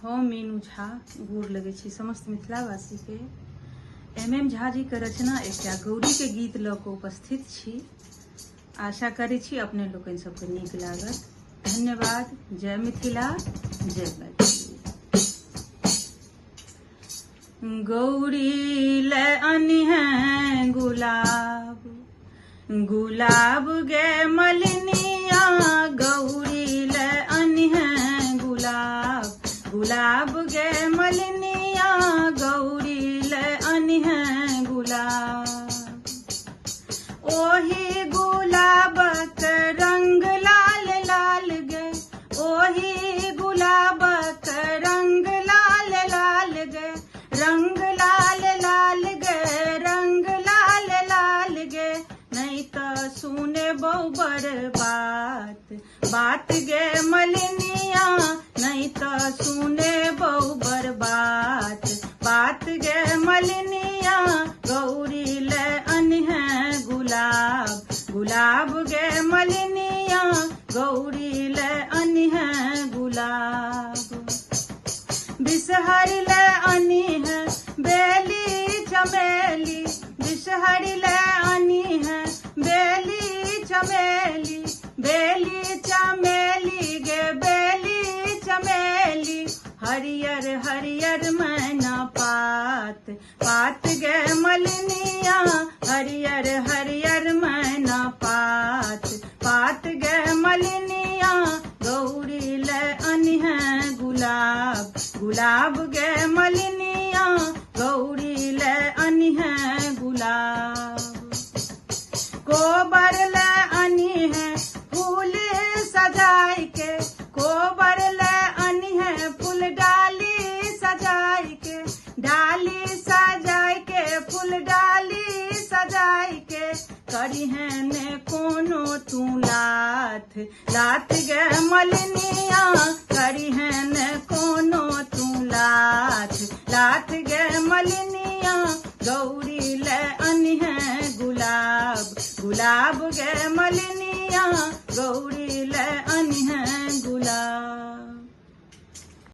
हम मीनू झा गोर लगे छी समस्त मिथिलावासी के। MM झा जी के रचना एकटा गौरी के गीत ल के उपस्थित छी। आशा करै छी अपने लोकनि सबके नीक लागत। धन्यवाद। जय मिथिला, जय मैथिली। गौरी ले अनिहे गुलाब, गुलाब गे मलिनिया, गौरी ले अनिहे गुलाब, गुलाब गे मलिनिया, गौरी ले अनिहे गुलाब। ओही गुलाबक रंग लाल लाल गे, ओही गुलाबक रंग लाल लाल गे, रंग लाल लाल गे, रंग लाल लाल गे। नहीं तो सुने बहुबर बात, बात गे मलिनिया, नहीं तो सुने बहुबर बात, बात गे मलिनिया, गौरी ले अनिहे गुलाब, गुलाब गे मलिनिया, गौरी ले अनिहे गुलाब। बिसहर ले अनिहे बेली चमेली, बिसहर ले अनिहे बेली चमेली, बेली चमेली गे बेली चमेली। हरियर हरियर मैना पात, पात गे मलिनिया, हरियर हरियर मैना पात, पात गे मलिनिया, गौरी ले अनिहे गुलाब, गुलाब गे मलिनिया, गौरी ले अनिहे गुलाब। कोबर ले अनिहे फूल सजाई के, कोबर ले अनिहे फूल डाली सजाई के, डाली सजाई के, फूल डाली सजाई के। करिहे ने कोनो तू लाथ, लाथ गे मलिनिया, करिहे ने कोनो तू लाथ, लाथ गे मलिनिया, गौरी ले अनिहे गुलाब, गुलाब गे मलिनिया, गौरी